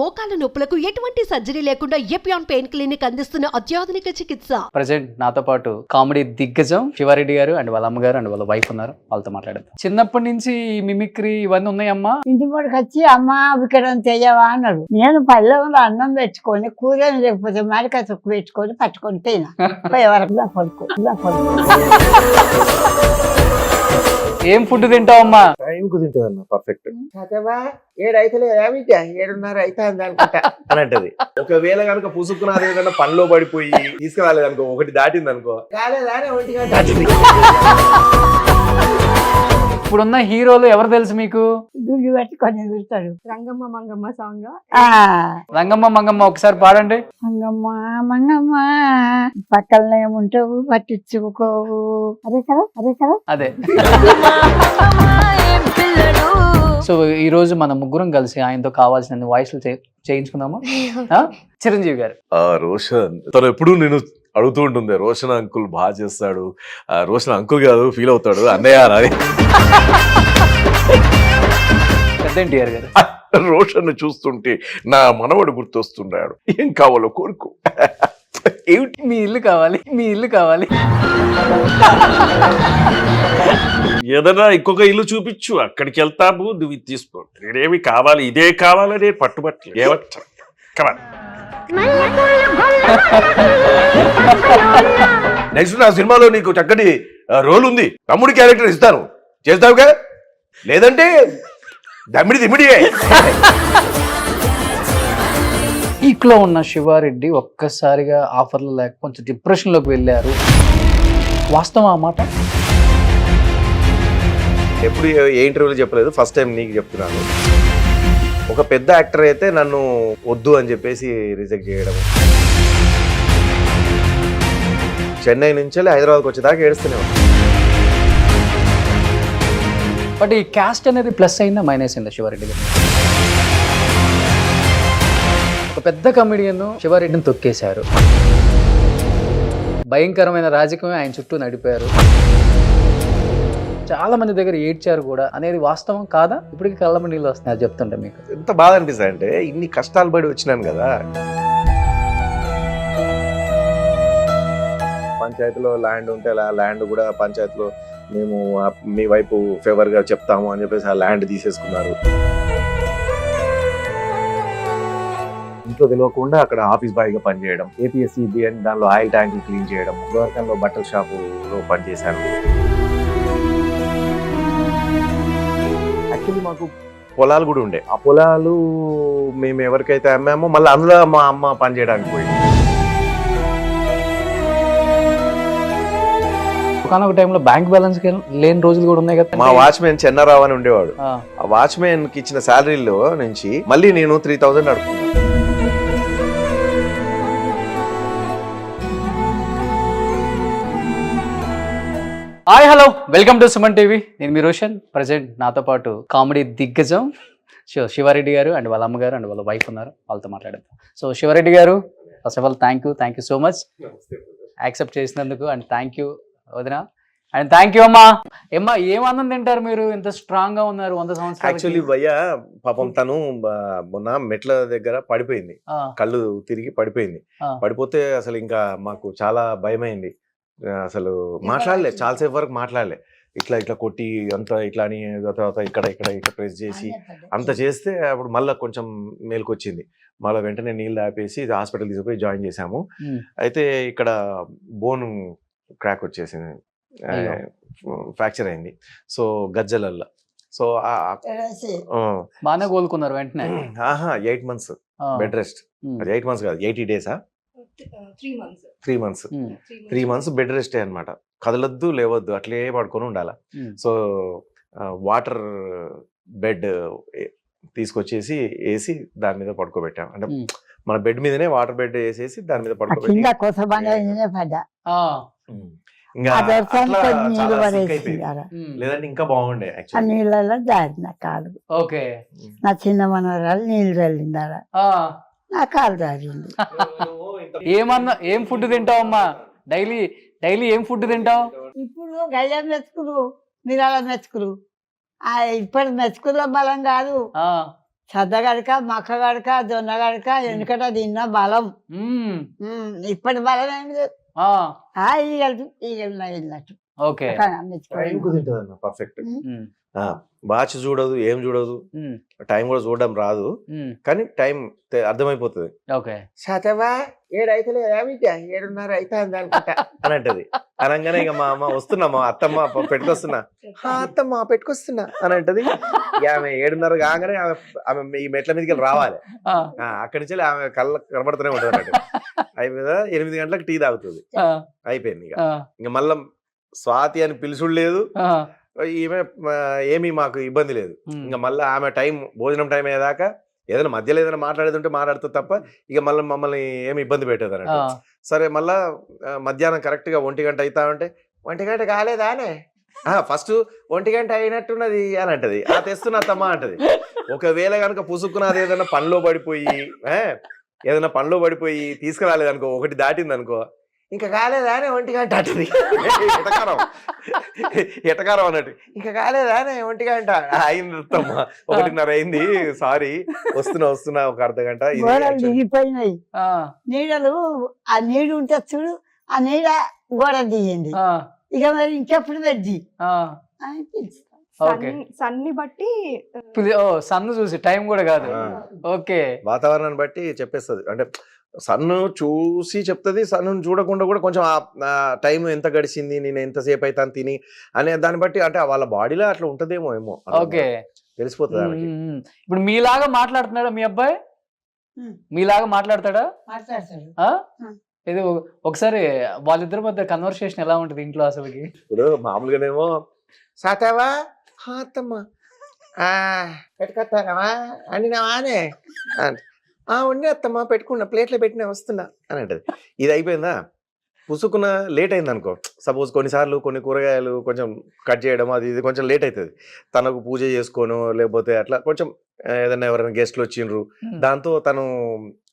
మోకాల నొప్పులకు ఎటువంటి సర్జరీ లేకుండా ఎపియాన్ పెయిన్ క్లినిక్ అందిస్తున్న అత్యాధునిక చికిత్స. ప్రెసెంట్ నాతో పాటు కామెడీ దిగ్గజం శివారెడ్డి గారు అండ్ వాళ్ళ అమ్మగారు అండ్ వాళ్ళ వైఫ్ ఉన్నారు. వాళ్ళతో మాట్లాడదాం. చిన్నప్పటి నుంచి మిమిక్రీ ఇవన్నీ ఉన్నాయమ్మా? ఇంటి ముందుకు వచ్చి అమ్మ వికరం చెయ్యవా అన్నాడు. నేను పల్లెంలో అన్నం పెట్టుకొని కూరని లేకపోతే మాడికాయ తొక్కు పెట్టుకొని పట్టుకొని తినా ఎవరికి నా కొడుకు ఏం ఫుడ్ తింటావమ్మా? టైంకు తింటుంది అన్న పర్ఫెక్ట్. ఏడైతే విద్య 7:30 అయితే అనుకుంటా అని అంటది. ఒకవేళ కనుక పుసుకున్న అదే కన్నా పనిలో పడిపోయి తీసుకురాలేదు అనుకో, ఒకటి దాటింది అనుకో, దాటింది. ఇప్పుడున్న హీరోలు ఎవరు తెలుసు మీకు? దుడ్డు పెట్టి కొంచెం చూస్తాడు. రంగమ్మ మంగమ్మ సాంగ్ రంగమ్మ మంగమ్మ ఒకసారి పాడండి. మంగమ్మ మంగమ్మ పక్కన ఏముంటావు పట్టించుకోవు, అదే కదా అదే కదా అదే. సో ఈ రోజు మన ముగ్గురం కలిసి ఆయనతో కావాల్సిన వాయిస్లు చేయించుకుందాము. చిరంజీవి గారు. రోషన్ తను ఎప్పుడు నేను అడుగుతూ ఉంటుంది, రోషన్ అంకుల్ బాగా చేస్తాడు, రోషన్ అంకుల్ కాదు ఫీల్ అవుతాడు అన్నయ్య అని. పెద్ద ఎన్టీఆర్ గారు. రోషన్ చూస్తుంటే నా మనవడు గుర్తొస్తున్నాడు, ఏం కావాలో కోరుకో. ఏమిటి? మీ ఇల్లు కావాలి, మీ ఇల్లు కావాలి. ఏదైనా ఇంకొక ఇల్లు చూపించు, అక్కడికి వెళ్తాము, నువ్వు ఇది తీసుకో, నేనేమి కావాలి ఇదే కావాలనే పట్టుబట్టలేదు. ఏమంటా నెక్స్ట్ నా సినిమాలో నీకు చక్కటి రోల్ ఉంది, తమ్ముడి క్యారెక్టర్ ఇస్తాను, చేస్తావుగా, లేదంటే దమ్మిడి దిమ్మిడియే. పీక్లో ఉన్న శివారెడ్డి ఒక్కసారిగా ఆఫర్లు లేక కొంచెం డిప్రెషన్లోకి వెళ్ళారు. వాస్తవం ఆ మాట? ఎప్పుడు ఏ ఇంటర్వ్యూలో చెప్పలేదు, ఫస్ట్ టైం నీకు చెప్తున్నాను. ఒక పెద్ద యాక్టర్ అయితే నన్ను వద్దు అని చెప్పేసి రిజెక్ట్ చేయడం, చెన్నై నుంచి హైదరాబాద్కి వచ్చేదాకా ఏడుస్తూనే. బట్ ఈ క్యాస్ట్ అనేది ప్లస్ అయిందా మైనస్ అయిందా శివారెడ్డి గారు? ఒక పెద్ద కమెడియన్ శివారెడ్డిని తొక్కేశారు, భయంకరమైన రాజకీయం ఆయన చుట్టూ నడిపారు, చాలా మంది దగ్గర ఏడ్చారు కూడా, అనేది వాస్తవం కాదా? ఇప్పటికి కళ్ళమ నీళ్ళు వస్తున్నాయి అది చెప్తుంటే మీకు ఎంత బాధ అనిపిస్తుంది అంటే, ఇన్ని కష్టాలు పడి వచ్చినాను కదా. పంచాయతీలో ల్యాండ్ ఉంటే ఆ ల్యాండ్ కూడా పంచాయతీలో మేము మీ వైపు ఫేవర్గా చెప్తాము అని చెప్పేసి ఆ ల్యాండ్ తీసేసుకున్నారు. ఇంట్లో తెలియకుండా అక్కడ ఆఫీస్ బాయ్గా పనిచేయడం, ఏపీఎస్సీబీ అని దానిలో ఆయిల్ ట్యాంకులు క్లీన్ చేయడం, గోవర్ధన్లో బట్టల షాపులో పనిచేశాను. యాక్చువల్లీ మాకు పొలాలు కూడా ఉండే, ఆ పొలాలు మేము ఎవరికైతే అమ్మామో మళ్ళీ అందులో మా అమ్మ పని చేయడానికి పోయింది. ఒకనొక టైంలో బ్యాంక్ బ్యాలెన్స్ లేని రోజులు కూడా ఉన్నాయి కదా. మా వాచ్మెన్ చెన్నారావు అని ఉండేవాడు, ఆ వాచ్మెన్ కి ఇచ్చిన శాలరీలో నుంచి మళ్ళీ నేను 3000 అడుగుతున్నాను. Hi hello, welcome to Suman TV. నేను మీ రోషన్. ప్రజెంట్ నాతో పాటు కామెడీ దిగ్గజం శివారెడ్డి గారు అండ్ వాళ్ళ అమ్మగారు అండ్ వాళ్ళ వైఫ్ ఉన్నారు. వాళ్ళతో మాట్లాడదాం. సో శివారెడ్డి గారు, first of all thank you so much accept చేసినందుకు. అండ్ థ్యాంక్ యూ వదిన, అండ్ థ్యాంక్ యూ అమ్మా. ఏమ్మా, ఏం అన్నం తింటారు మీరు? ఇంత స్ట్రాంగ్ గా ఉన్నారు 100 సంవత్సరాలు. యాక్చువల్లీ భయ్య పాపం తను మొన్న మెట్ల దగ్గర పడిపోయింది, కళ్ళు తిరిగి పడిపోయింది. పడిపోతే అసలు ఇంకా మాకు చాలా భయమైంది. అసలు మాట్లాడలే, చాలాసేపు వరకు మాట్లాడలే. ఇట్లా ఇట్లా కొట్టి అంత ఇట్లా అని, తర్వాత ఇక్కడ ఇక్కడ ఇక్కడ ప్రెస్ చేసి అంత చేస్తే అప్పుడు మళ్ళీ కొంచెం మేలుకొచ్చింది. మళ్ళీ వెంటనే నీళ్ళు ఆపేసి హాస్పిటల్ తీసుకుపోయి జాయిన్ చేసాము. అయితే ఇక్కడ బోన్ క్రాక్ వచ్చేసింది, ఫ్రాక్చర్ అయింది. సో గజ్జలల్లా. సో బాగానే కోలుకున్నారు వెంటనే? 8 months బెడ్ రెస్ట్. అది 8 months కాదు, 80 days. 3 months బెడ్ రెస్టే అనమాట. కదలొద్దు, లేవద్దు, అట్లే పడుకొని ఉండాల. సో వాటర్ బెడ్ తీసుకొచ్చేసి వేసి దాని మీద పడుకోబెట్టాం. అంటే మన బెడ్ మీదనే వాటర్ బెడ్ వేసేసి దాని మీద పడుకోబెట్టి లేదంటే ఇంకా బాగుండే. నీళ్ళలో జారిన కాలు, నా చిన్న మనవరాలు నీళ్ళు చల్లిందారా, నా కాలు జారింది. ఏమన్నా ఏం ఫుడ్ తింటావమ్మా? డైలీ ఏం ఫుడ్ తింటావు? ఇప్పుడు గయ్యం మెచ్చుకురు, నిరాళ మెచ్చుకురు. ఇప్పటి మెచ్చుకుల బలం కాదు, సద్దగడక మక్కగడక జొన్నగడక వెనుకట తిన్న బలం ఇప్పటి బలం ఏమి లేదు ఈగలు వెళ్ళినట్టు ఓకే టైం కుదింటది పర్ఫెక్ట్. వాచ్ చూడదు, ఏం చూడదు, టైం కూడా చూడడం రాదు, కానీ టైం అర్థమైపోతుంది. ఓకే శాతవా 7 అయితే 7:30 అయితే అనుకుంటా అని అంటది. అనగానే ఇక మా అమ్మ వస్తున్నా, మా అత్తమ్మ పెట్టుకొస్తున్నా, అత్తమ్మ పెట్టుకొస్తున్నా అని అంటది. ఇక ఆమె 7:30 కాగానే ఆమె ఈ మెట్ల మీదకి రావాలి. అక్కడి నుంచి ఆమె కళ్ళ కనబడుతూనే ఉంటుంది అన్నట్టు. అయిపోయిందా 8 గంటలకు టీ తాగుతుంది. అయిపోయింది. ఇక మళ్ళా స్వాతి అని పిలుచుడు లేదు, ఈమె ఏమీ మాకు ఇబ్బంది లేదు. ఇంకా మళ్ళీ ఆమె టైం భోజనం టైం అయ్యేదాకా ఏదైనా మధ్యలో ఏదైనా మాట్లాడేది మాట్లాడుతుంది తప్ప ఇక మళ్ళీ మమ్మల్ని ఏమి ఇబ్బంది పెట్టేది అన్నట్టు. సరే మళ్ళా మధ్యాహ్నం కరెక్ట్ గా 1 గంట అవుతా ఉంటే 1 గంట కాలేదానే, ఫస్ట్ 1 గంట అయినట్టున్నది అని అంటది. తెస్తున్నా తమ్మా అంటది. ఒకవేళ కనుక పుసుక్కున్నది ఏదైనా పనిలో పడిపోయి తీసుకురాలేదనుకో, 1 దాటింది అనుకో, ఇంకా కాలేదానే 1 గంట అంటది. ఎటకారం అన్నట్టు. ఇంకా కాలేదానే 1 గంట అయింది, 1:30 అయింది, సారీ వస్తున్నా ఒక అర్ధ గంట. దిగిపోయినాయి నీడలు. ఆ నీడు ఉంటే చూడు, ఆ నీడ గోడ దిగింది. ఇక మరి ఇంకెప్పుడు పెద్ది సన్ని బట్టి సన్ను చూసి టైం కూడా కాదు. ఓకే, వాతావరణాన్ని బట్టి చెప్పేస్తుంది. అంటే సన్ను చూసి చెప్తుంది, సన్ను చూడకుండా కూడా కొంచెం టైం ఎంత గడిచింది, నేను ఎంతసేపు అవుతాను తిని అనే దాన్ని బట్టి, అంటే వాళ్ళ బాడీలో అట్లా ఉంటదేమో ఏమో. ఓకే, తెలిసిపోతుంది. ఇప్పుడు మీలాగా మాట్లాడుతున్నాడా మీ అబ్బాయి? మీలాగా మాట్లాడతాడా? ఇది ఒకసారి వాళ్ళిద్దరి మధ్య కన్వర్సేషన్ ఎలా ఉంటది ఇంట్లో అసలుకి? ఇప్పుడు మామూలుగానేమో సాతావా అత్తమ్మ పెట్టుకొస్తానవా అండినావానే ఉండి అత్తమ్మ పెట్టుకున్నా, ప్లేట్లో పెట్టినా వస్తున్నా అని అంటది. ఇది అయిపోయిందా, పుసుకున్న లేట్ అయింది అనుకో, సపోజ్ కొన్నిసార్లు కొన్ని కూరగాయలు కొంచెం కట్ చేయడం అది ఇది కొంచెం లేట్ అవుతుంది. తనకు పూజ చేసుకోను, లేకపోతే అట్లా కొంచెం ఏదైనా ఎవరైనా గెస్ట్లు వచ్చిండ్రు, దాంతో తను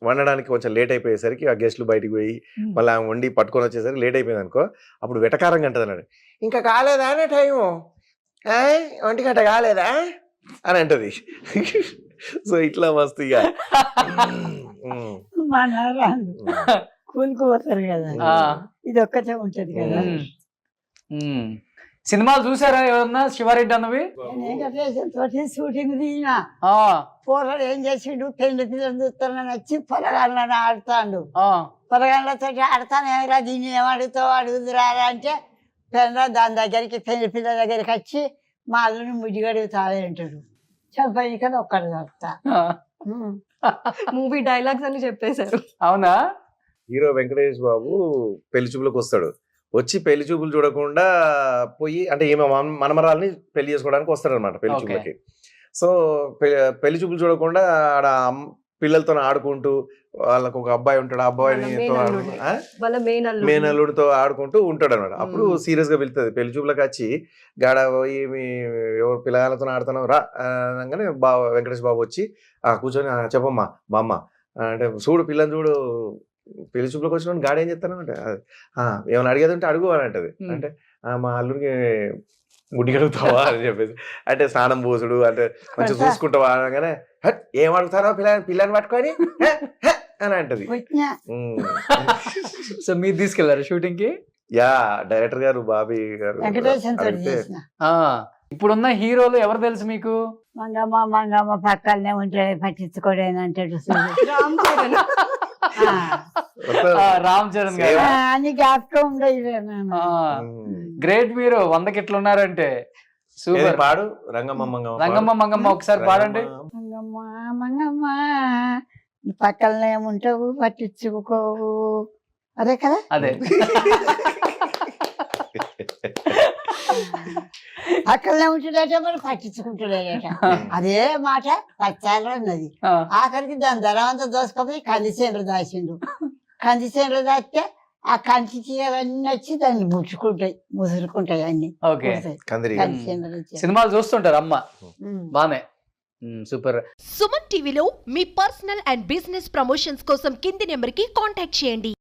వండడానికి కొంచెం లేట్ అయిపోయేసరికి ఆ గెస్ట్లు బయటికి పోయి మళ్ళీ ఆమె వండి పట్టుకొని వచ్చేసరికి లేట్ అయిపోయింది అనుకో, అప్పుడు వెటకారంగా అంటది అన్నాడు. ఇంకా కాలేదా అనే టైము, 1 గంట కాలేదా అని అంటది. సో ఇట్లా మస్తు ఇక కూలికి పోతారు కదా, ఇది ఒక్కటే ఉంటది కదా. సినిమాలు చూసారా ఎవరన్నా శివారెడ్డి అన్నవి? తోటి షూటింగ్ దిగినా పోరాడు ఏం చేసిండు, పెళ్లి పిల్లలు చూస్తానని వచ్చి పొలగాళ్ళని ఆడుతాడు. పొలగాళ్ళతో ఆడతాను, ఏమైనా దీన్ని ఏమడుగుతావు అడుగుతురా అంటే దాని దగ్గరికి పెళ్లి పిల్లల దగ్గరికి వచ్చి మా అల్లుని ముడిగడుగుతాడే అంటాడు. చెప్పని కదా ఒక్కడు చెప్తా. మూవీ డైలాగ్స్ అని చెప్పేశారు. అవునా? హీరో వెంకటేష్ బాబు పెళ్లి చూపులకు వస్తాడు. వచ్చి పెళ్లి చూపులు చూడకుండా పోయి, అంటే ఈమె మనమరాల్ని పెళ్లి చేసుకోవడానికి వస్తాడు అనమాట పెళ్లి చూపులకి. సో పెళ్లి చూపులు చూడకుండా ఆడ పిల్లలతో ఆడుకుంటూ, వాళ్ళకు ఒక అబ్బాయి ఉంటాడు, ఆ అబ్బాయిని మేనల్లుడితో ఆడుకుంటూ ఉంటాడు అనమాట. అప్పుడు సీరియస్ గా వెళ్తుంది. పెళ్లి చూపులకు వచ్చి గాడ పోయి మీ ఎవరు పిల్లలతో ఆడుతున్నావు రా అనగానే వెంకటేష్ బాబు వచ్చి కూర్చొని చెప్పమ్మా మా అమ్మ అంటే, చూడు పిల్లని చూడు, పెళ్లి చూపులకు వచ్చిన గాడి ఏం చెప్తాను అంటే, ఏమైనా అడిగేది ఉంటే అడుగు అని అంటది. అంటే మా అల్లుడికి గుడ్డి కడుగుతావా అని చెప్పేసి, అంటే స్నానం పోసుడు అంటే కొంచెం చూసుకుంటావా అనగానే, ఏం అడుగుతారో పిల్లని పట్టుకొని అని అంటది. సో మీరు తీసుకెళ్లారు షూటింగ్ కి? యా, డైరెక్టర్ గారు బాబీ గారు. ఇప్పుడున్న హీరోలు ఎవరు తెలుసు మీకు? మంగమ్మ పక్కనే ఉంటాడు, పట్టించుకోడని అంటాడు. రామ్ చరణ్ గారు అని జ్ఞాపకం ఉండదు. గ్రేట్, మీరు 100కి ఎట్లున్నారంటే సూపర్. పాడు రంగమ్మ మంగమ్మ ఒకసారి పాడండి. మంగమ్మ పక్కనే ఉంటావు, పట్టించుకోవు, అదే కదా. అదే పక్కనే ఉంటుందట, మరి పట్టించుకుంటున్నాడట. అదే మాట పచ్చాలో ఉన్నది. ఆఖరికి దాని ధర అంతా దోసుకపోయి కందిసేనులు దాచిండు. కందిసేనులు దాస్తే ఆ కంచి చీరలన్నీ వచ్చి దాన్ని ముసురుకుంటాయి అన్ని. సినిమాలు చూస్తుంటారు అమ్మ బానే. సూపర్. సుమన్ టీవీలో మీ పర్సనల్ అండ్ బిజినెస్ ప్రమోషన్స్ కోసం కింది నెంబర్ కి కాంటాక్ట్ చేయండి.